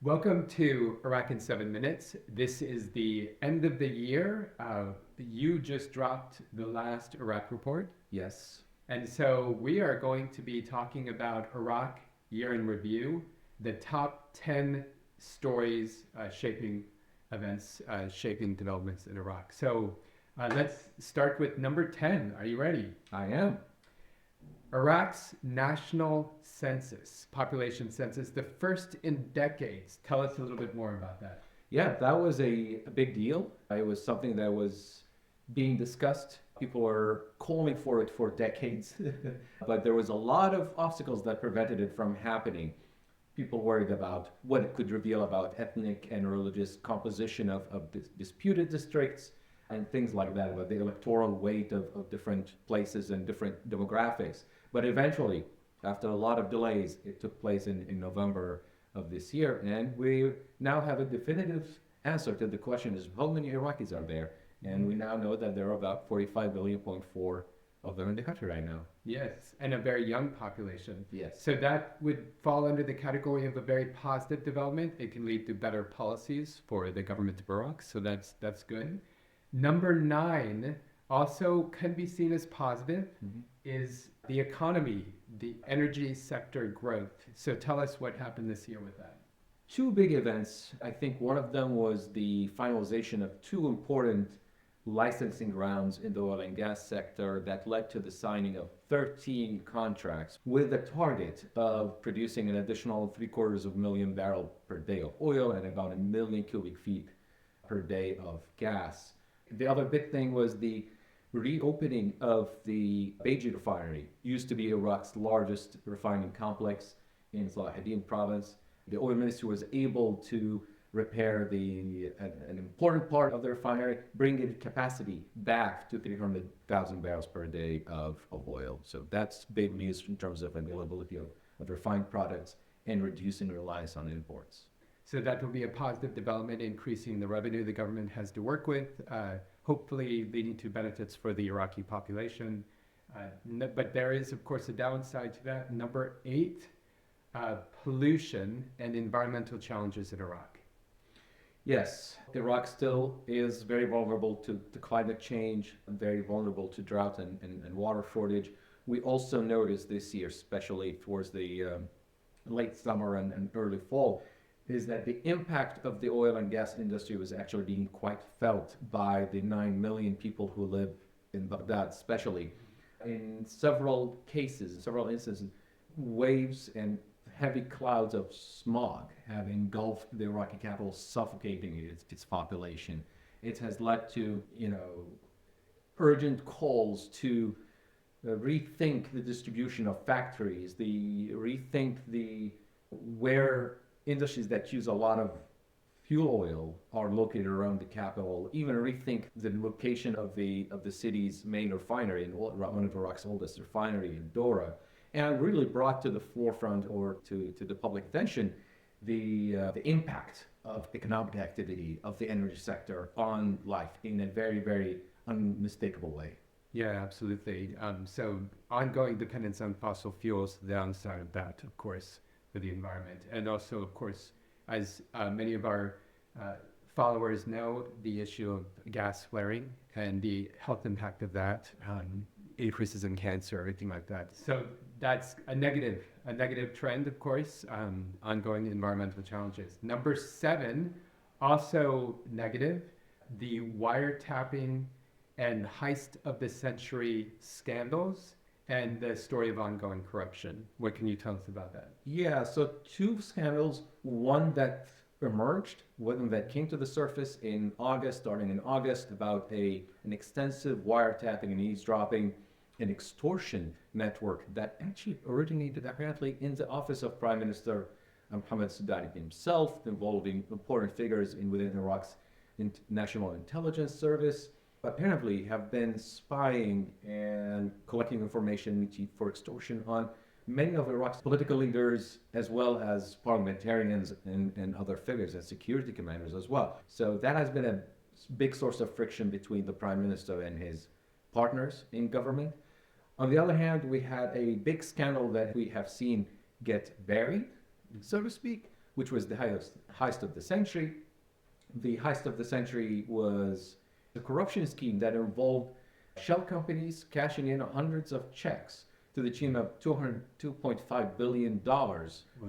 Welcome to Iraq in 7 Minutes. This is the end of the year. You just dropped the last Iraq report. Yes. And so we are going to be talking about Iraq year in review, the top 10 stories shaping events, shaping developments in Iraq. So let's start with number 10. Are you ready? I am. Iraq's national census, population census, the first in decades. Tell us a little bit more about that. Yeah, that was a big deal. It was something that was being discussed. People were calling for it for decades, but there was a lot of obstacles that prevented it from happening. People worried about what it could reveal about ethnic and religious composition of disputed districts and things like that, about the electoral weight of different places and different demographics. But eventually, after a lot of delays, it took place in November of this year, and we now have a definitive answer to the question is how many Iraqis are there? And we now know that there are about 45 billion, 0.4 of them in the country right now. Yes, and a very young population. Yes. So that would fall under the category of a very positive development. It can lead to better policies for the government of Iraq, so that's good. Number 9 also can be seen as positive, is the economy, the energy sector growth. So tell us what happened this year with that. Two big events. I think one of them was the finalization of two important licensing rounds in the oil and gas sector that led to the signing of 13 contracts with the target of producing an additional 750,000 barrels per day of oil and about 1 million cubic feet per day of gas. The other big thing was the reopening of the Beji refinery. Used to be Iraq's largest refining complex in Salahuddin province. The oil ministry was able to repair an important part of the refinery, bring its capacity back to 300,000 barrels per day of oil. So that's big news in terms of availability of refined products and reducing reliance on imports. So that will be a positive development, increasing the revenue the government has to work with, hopefully leading to benefits for the Iraqi population. But there is, of course, a downside to that. Number 8, pollution and environmental challenges in Iraq. Yes, Iraq still is very vulnerable to climate change, very vulnerable to drought and water shortage. We also noticed this year, especially towards the late summer and early fall, is that the impact of the oil and gas industry was actually being quite felt by the 9 million people who live in Baghdad, especially. In several cases, several instances, waves and heavy clouds of smog have engulfed the Iraqi capital, suffocating its population. It has led to, urgent calls to rethink the distribution of factories, where industries that use a lot of fuel oil are located around the capital, even rethink the location of the city's main refinery, in one of Iraq's oldest refinery in Dora, and really brought to the forefront or to the public attention the impact of economic activity of the energy sector on life in a very, very unmistakable way. Yeah, absolutely. So ongoing dependence on fossil fuels, the downside of that, of course, for the environment. And also, of course, as many of our followers know, the issue of gas flaring and the health impact of that, increases in cancer, everything like that. So that's a negative trend, of course, ongoing environmental challenges. Number 7, also negative, the wiretapping and heist of the century scandals and the story of ongoing corruption. What can you tell us about that? Yeah, so two scandals, one that emerged, one that came to the surface in August, starting in August, about an extensive wiretapping and eavesdropping and extortion network that actually originated apparently in the office of Prime Minister Mohammed Sudani himself, involving important figures within Iraq's National Intelligence Service, apparently have been spying and collecting information for extortion on many of Iraq's political leaders, as well as parliamentarians and other figures and security commanders as well. So that has been a big source of friction between the prime minister and his partners in government. On the other hand, we had a big scandal that we have seen get buried, so to speak, which was the heist of the century. The heist of the century was a corruption scheme that involved shell companies cashing in hundreds of checks to the tune of $2.5 billion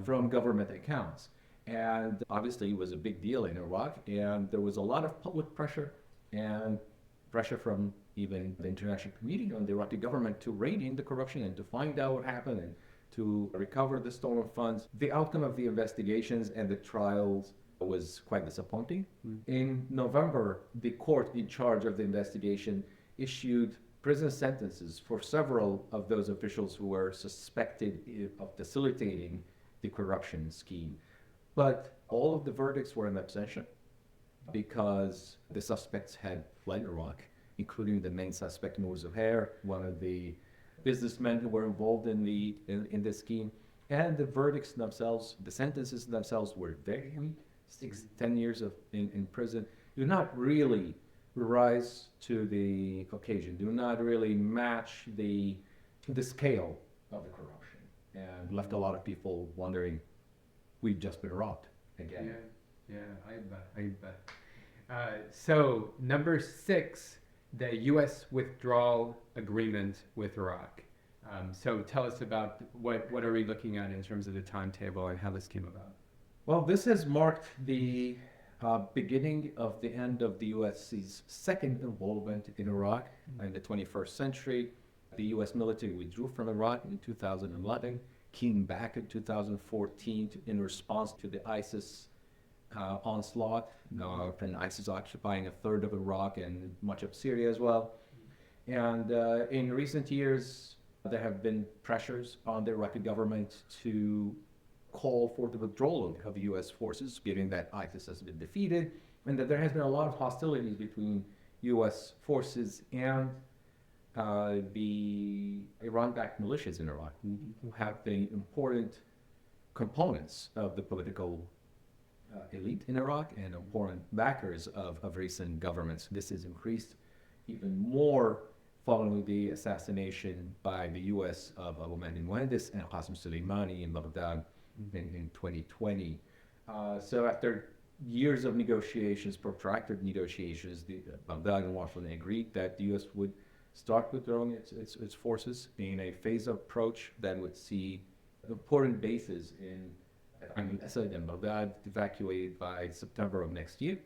from government accounts. And obviously it was a big deal in Iraq, and there was a lot of public pressure and pressure from even the international community on the Iraqi government to rein in the corruption and to find out what happened and to recover the stolen funds. The outcome of the investigations and the trials was quite disappointing. In November, the court in charge of the investigation issued prison sentences for several of those officials who were suspected of facilitating the corruption scheme. But all of the verdicts were in abstention because the suspects had fled Iraq, including the main suspect, Noor Zuhair, one of the businessmen who were involved in the scheme. And the verdicts themselves, the sentences themselves were very heavy, 10 years in prison, do not really rise to the occasion, do not really match the scale of the corruption, and left a lot of people wondering, we've just been robbed again. Yeah, I bet. So number 6, the U.S. withdrawal agreement with Iraq. So tell us about what are we looking at in terms of the timetable and how this came about? Well, this has marked the beginning of the end of the U.S.'s second involvement in Iraq in the 21st century. The U.S. military withdrew from Iraq in 2011, came back in 2014 in response to the ISIS onslaught, and ISIS occupying a third of Iraq and much of Syria as well. And in recent years, there have been pressures on the Iraqi government to call for the withdrawal of U.S. forces, given that ISIS has been defeated, and that there has been a lot of hostilities between U.S. forces and the Iran-backed militias in Iraq, who have been important components of the political elite in Iraq and important backers of recent governments. This has increased even more following the assassination by the U.S. of Abu Mahdi al-Muhandis and Qasem Soleimani in Baghdad in 2020. So after years of negotiations, protracted negotiations, Baghdad and Washington agreed that the U.S. would start withdrawing its forces in a phased approach that would see important bases in Assad and Baghdad evacuated by September of next year,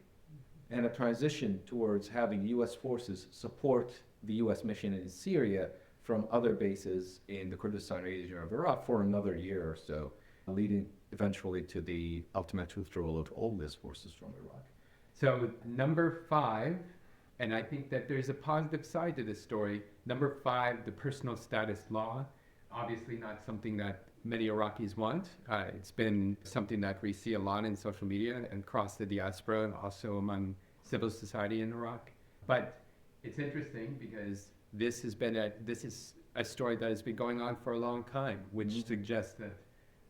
and a transition towards having U.S. forces support the U.S. mission in Syria from other bases in the Kurdistan region of Iraq for another year or so, leading eventually to the ultimate withdrawal of all these forces from Iraq. So number 5, and I think that there's a positive side to this story. Number 5, the personal status law. Obviously not something that many Iraqis want. It's been something that we see a lot in social media and across the diaspora and also among civil society in Iraq. But it's interesting because this is a story that has been going on for a long time, which suggests that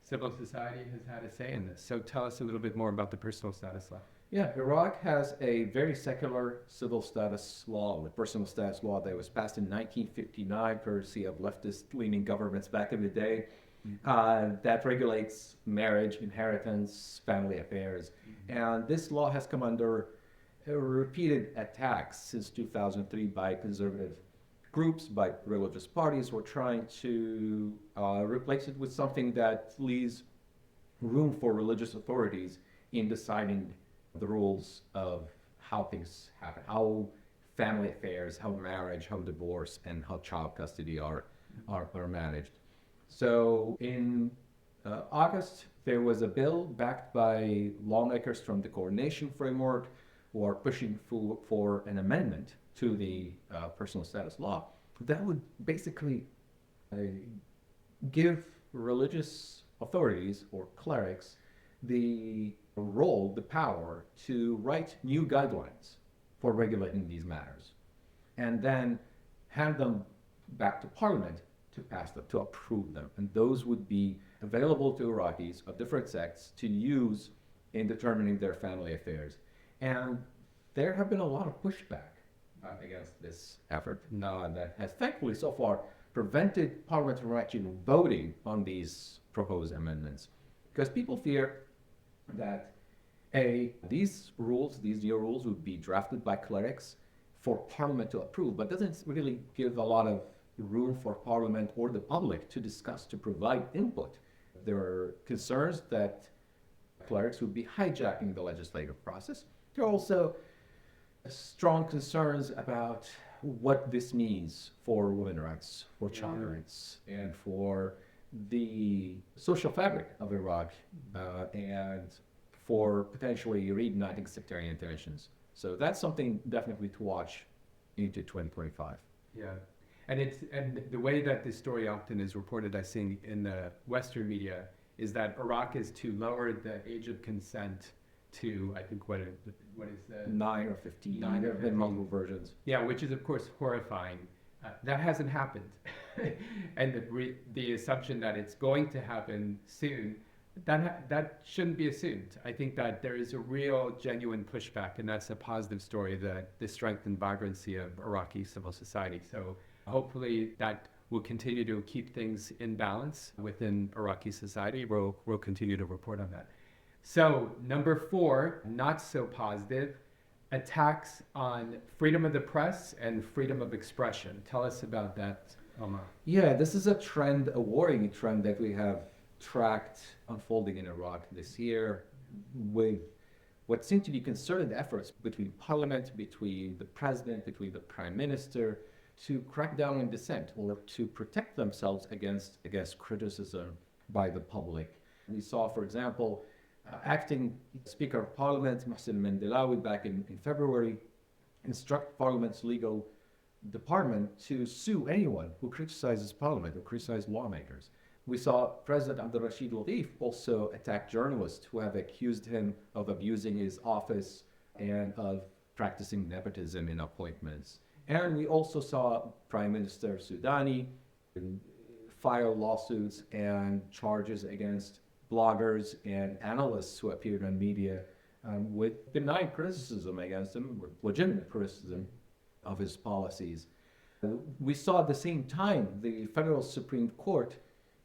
civil society has had a say in this. So tell us a little bit more about the personal status law. Yeah, Iraq has a very secular civil status law, the personal status law that was passed in 1959, courtesy of leftist-leaning governments back in the day, that regulates marriage, inheritance, family affairs. And this law has come under repeated attacks since 2003 by conservative groups, by religious parties who are trying to replace it with something that leaves room for religious authorities in deciding the rules of how things happen, how family affairs, how marriage, how divorce, and how child custody are managed. So in August, there was a bill backed by lawmakers from the coordination framework who are pushing for an amendment to the personal status law that would basically give religious authorities or clerics the role, the power to write new guidelines for regulating these matters, and then hand them back to Parliament to pass them, to approve them. And those would be available to Iraqis of different sects to use in determining their family affairs. And there have been a lot of pushback against this effort. Now, that has thankfully so far prevented Parliament from actually voting on these proposed amendments, because people fear that these rules, these new rules, would be drafted by clerics for Parliament to approve, but doesn't really give a lot of room for Parliament or the public to discuss, to provide input. There are concerns that clerics would be hijacking the legislative process. There are also strong concerns about what this means for women's rights, for child rights, and for the social fabric of Iraq, and for potentially reigniting sectarian tensions. So that's something definitely to watch into 2025. Yeah. And the way that this story often is reported, I think, in the Western media, is that Iraq is to lower the age of consent to, I think, what is the 9 or 15. 9 or There have been 15. multiple versions. Yeah, which is of course horrifying. That hasn't happened, and the assumption that it's going to happen soon, that shouldn't be assumed. I think that there is a real, genuine pushback, and that's a positive story, that the strength and vibrancy of Iraqi civil society. So hopefully that will continue to keep things in balance within Iraqi society. We'll continue to report on that. So number 4, not so positive, attacks on freedom of the press and freedom of expression. Tell us about that, Omar. Yeah, this is a trend, a worrying trend that we have tracked unfolding in Iraq this year, with what seem to be concerted efforts between parliament, between the president, between the prime minister, to crack down on dissent or to protect themselves against criticism by the public. We saw, for example, acting Speaker of Parliament, Mohsen Mendelawi, back in February, instruct Parliament's legal department to sue anyone who criticizes Parliament or criticizes lawmakers. We saw President Abdel Rashid Latif also attack journalists who have accused him of abusing his office and of practicing nepotism in appointments. And we also saw Prime Minister Soudani file lawsuits and charges against bloggers and analysts who appeared on media with benign criticism against him, legitimate criticism of his policies. We saw at the same time the Federal Supreme Court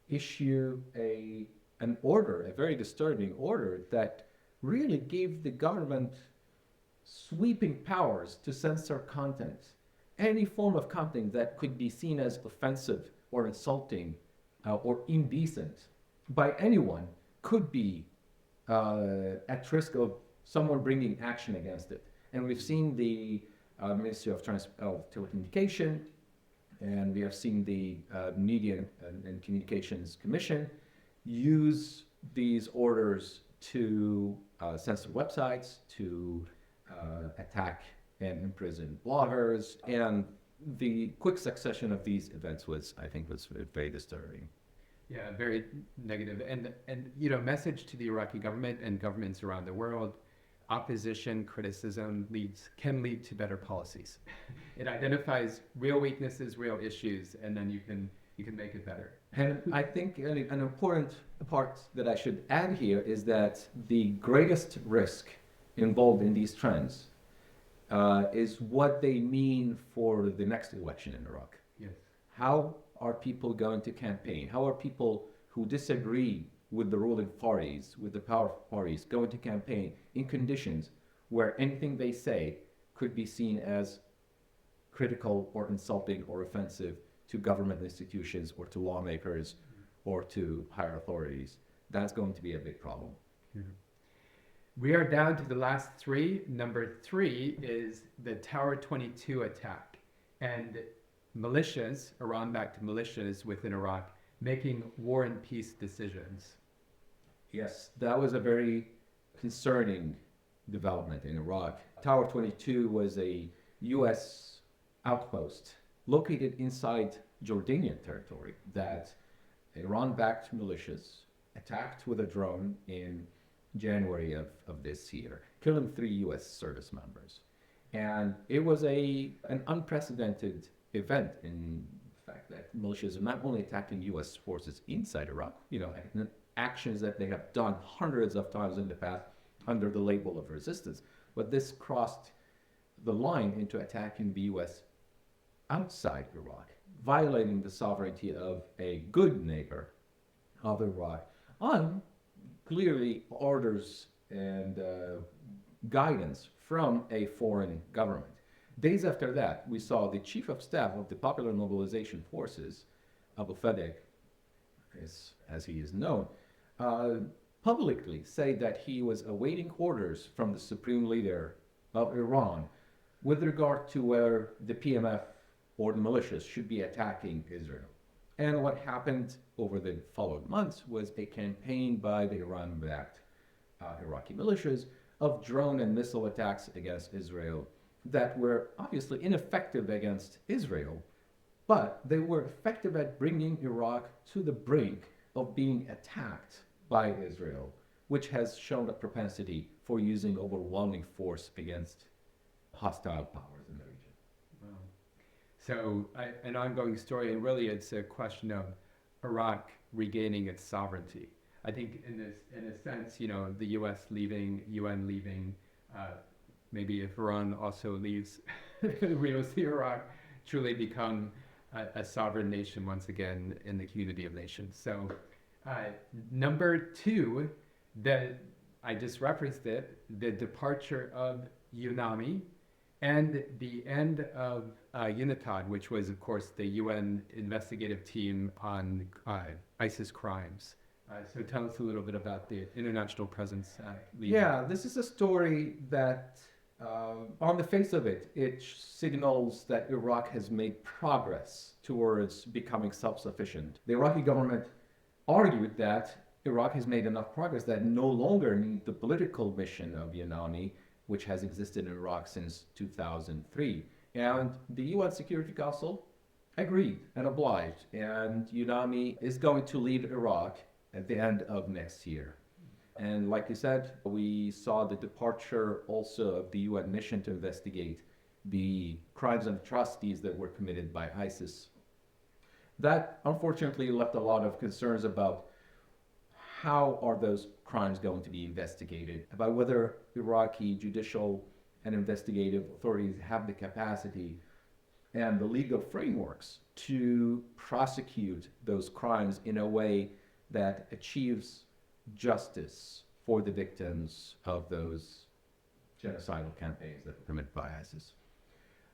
issue an order, a very disturbing order, that really gave the government sweeping powers to censor content. Any form of content that could be seen as offensive or insulting or indecent by anyone could be at risk of someone bringing action against it. And we've seen the Ministry of Telecommunication, and we have seen the Media and Communications Commission use these orders to censor websites, to attack and imprison bloggers, and the quick succession of these events was very disturbing. Yeah, very negative. And message to the Iraqi government and governments around the world: opposition, criticism can lead to better policies. It identifies real weaknesses, real issues, and then you can make it better. And I think an important part that I should add here is that the greatest risk involved in these trends is what they mean for the next election in Iraq. Yes. How are people going to campaign? How are people who disagree with the ruling parties, with the powerful parties, going to campaign in conditions where anything they say could be seen as critical or insulting or offensive to government institutions or to lawmakers or to higher authorities? That's going to be a big problem. Yeah. We are down to the last 3. Number 3 is the Tower 22 attack, and militias, Iran-backed militias within Iraq, making war and peace decisions. Yes, that was a very concerning development in Iraq. Tower 22 was a U.S. outpost located inside Jordanian territory that Iran-backed militias attacked with a drone in January of this year, killing 3 U.S. service members. And it was an unprecedented event in the fact that militias are not only attacking U.S. forces inside Iraq, actions that they have done hundreds of times in the past under the label of resistance, but this crossed the line into attacking the U.S. outside Iraq, violating the sovereignty of a good neighbor of Iraq on clearly orders and guidance from a foreign government. Days after that, we saw the chief of staff of the Popular Mobilization Forces, Abu Fadek, as he is known, publicly say that he was awaiting orders from the supreme leader of Iran with regard to whether the PMF or the militias should be attacking Israel. And what happened over the following months was a campaign by the Iran-backed Iraqi militias of drone and missile attacks against Israel that were obviously ineffective against Israel, but they were effective at bringing Iraq to the brink of being attacked by Israel, which has shown a propensity for using overwhelming force against hostile powers in the region. Wow. So an ongoing story, and really it's a question of Iraq regaining its sovereignty. I think in a sense, you know, the U.S. leaving, UN leaving, maybe if Iran also leaves, we will see Iraq truly become a sovereign nation once again in the community of nations. So number two, I just referenced it, the departure of UNAMI and the end of UNITAD, which was, of course, the UN investigative team on ISIS crimes. So tell us a little bit about the international presence. Yeah, this is a story that, on the face of it, it signals that Iraq has made progress towards becoming self-sufficient. The Iraqi government argued that Iraq has made enough progress that no longer need the political mission of UNAMI, which has existed in Iraq since 2003. And the UN Security Council agreed and obliged, and UNAMI is going to leave Iraq at the end of next year. And like you said, we saw the departure also of the UN mission to investigate the crimes and atrocities that were committed by ISIS. That unfortunately left a lot of concerns about how are those crimes going to be investigated, about whether Iraqi judicial and investigative authorities have the capacity and the legal frameworks to prosecute those crimes in a way that achieves justice for the victims of those genocidal campaigns that were committed by ISIS.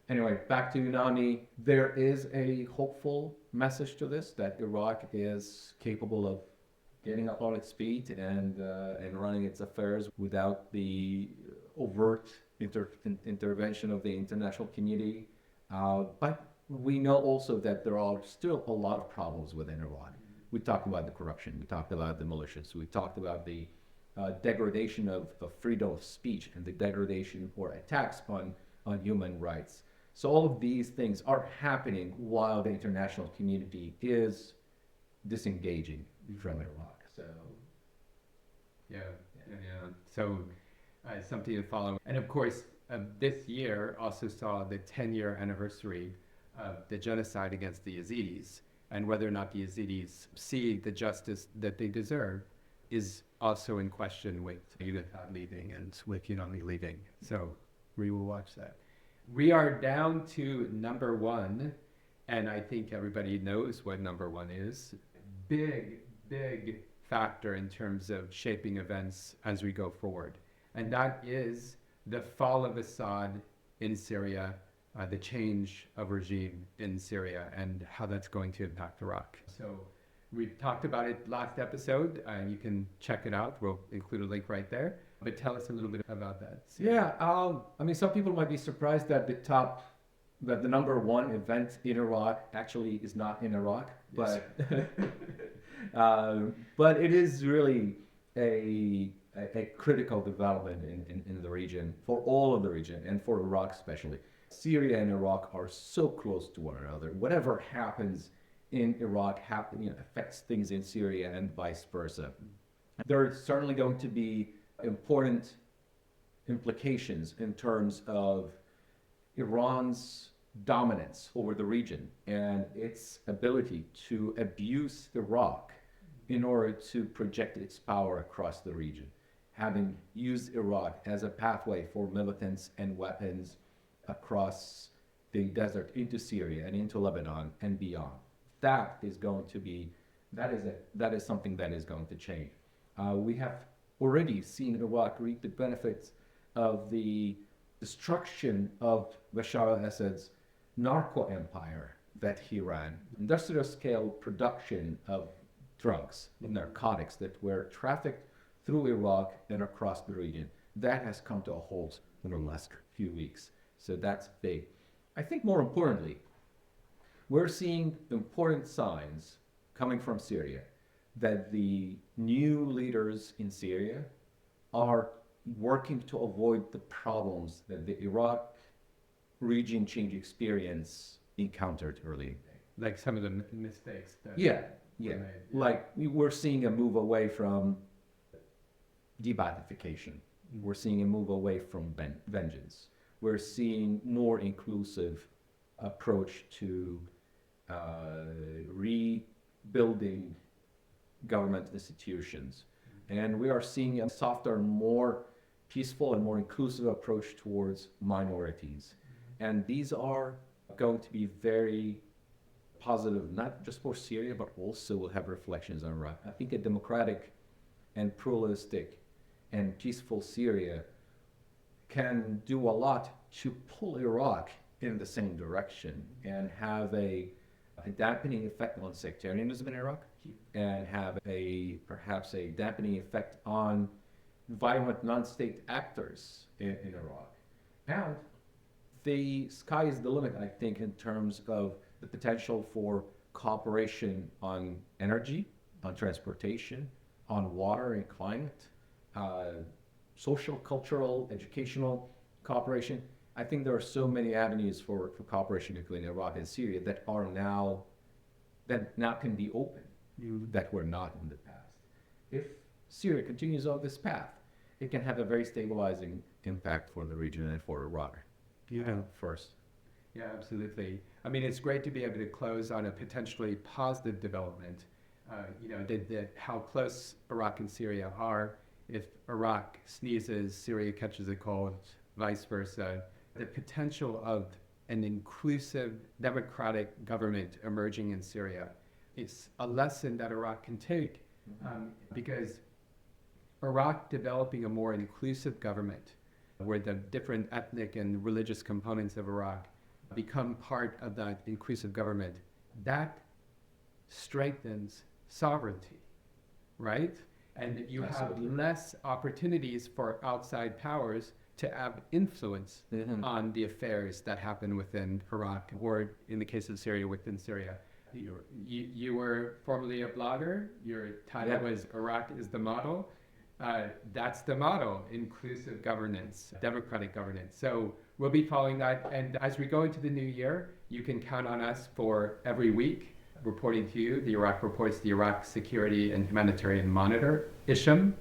Anyway, back to UNAMI. There is a hopeful message to this, that Iraq is capable of getting up on its feet and running its affairs without the overt intervention of the international community. But we know also that there are still a lot of problems within Iraq. We talked about the corruption, we talked about the militias, we talked about the degradation of freedom of speech and the degradation or attacks on human rights. So all of these things are happening while the international community is disengaging from Iraq. So, yeah. So something to follow. And of course, this year also saw the 10-year anniversary of the genocide against the Yazidis, and whether or not the Yazidis see the justice that they deserve is also in question with UNITAD leaving and with UNAMI leaving. So we will watch that. We are down to number one, and I think everybody knows what number one is. Big factor in terms of shaping events as we go forward. And that is the fall of Assad in Syria, the change of regime in Syria, and how that's going to impact Iraq. So we've talked about it last episode. You can check it out. We'll include a link right there. But tell us a little bit about that. Yeah, I mean, some people might be surprised that that the number one event in Iraq actually is not in Iraq, but but it is really a critical development in the region, for all of the region, and for Iraq especially. Syria and Iraq are so close to one another. Whatever happens in Iraq affects things in Syria and vice versa. There are certainly going to be important implications in terms of Iran's dominance over the region and its ability to abuse Iraq in order to project its power across the region, having used Iraq as a pathway for militants and weapons across the desert into Syria and into Lebanon and beyond. That is something that is going to change. We have already seen Iraq reap the benefits of the destruction of Bashar al-Assad's narco empire that he ran. Industrial scale production of drugs and narcotics that were trafficked through Iraq and across the region. That has come to a halt in the last few weeks. So that's big. I think more importantly, we're seeing important signs coming from Syria that the new leaders in Syria are working to avoid the problems that the Iraq region change experience encountered early. Like some of the mistakes that Yeah. were made. Like we're seeing a move away from de-Baathification. We're seeing a move away from vengeance. We're seeing more inclusive approach to rebuilding government institutions. And we are seeing a softer, more peaceful and more inclusive approach towards minorities. And these are going to be very positive, not just for Syria, but also will have reflections on Iraq. I think a democratic and pluralistic and peaceful Syria can do a lot to pull Iraq in the same direction and have a dampening effect on sectarianism in Iraq and have perhaps a dampening effect on violent non-state actors in Iraq. And the sky is the limit, I think, in terms of the potential for cooperation on energy, on transportation, on water and climate, social, cultural, educational cooperation. I think there are so many avenues for cooperation between Iraq and Syria that now can be open, that were not in the past. If Syria continues on this path, it can have a very stabilizing impact for the region and for Iraq. Yeah. First. Yeah, absolutely. I mean, it's great to be able to close on a potentially positive development. How close Iraq and Syria are. If Iraq sneezes, Syria catches a cold, vice versa. The potential of an inclusive democratic government emerging in Syria is a lesson that Iraq can take, because Iraq developing a more inclusive government where the different ethnic and religious components of Iraq become part of that inclusive government, that strengthens sovereignty, right? And you have less opportunities for outside powers to have influence on the affairs that happen within Iraq, or in the case of Syria, within Syria. You were formerly a blogger. Your title was Iraq is the Model. That's the model: inclusive governance, democratic governance. So we'll be following that. And as we go into the new year, you can count on us for every week reporting to you. The Iraq Reports, the Iraq Security and Humanitarian Monitor, ISHM.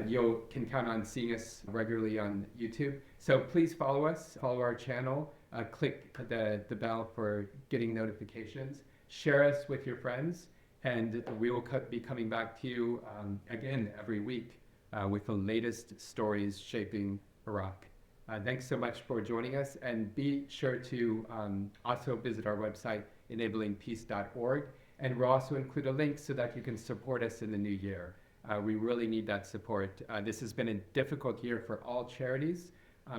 You can count on seeing us regularly on YouTube. So please follow us, follow our channel, click the bell for getting notifications, share us with your friends, and we will be coming back to you again every week with the latest stories shaping Iraq. Thanks so much for joining us, and be sure to also visit our website, enablingpeace.org, and we'll also include a link so that you can support us in the new year. We really need that support. This has been a difficult year for all charities,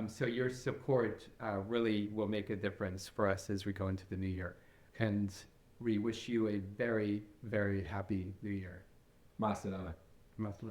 so your support really will make a difference for us as we go into the new year. And we wish you a very, very happy new year. Ma salama. Masalam.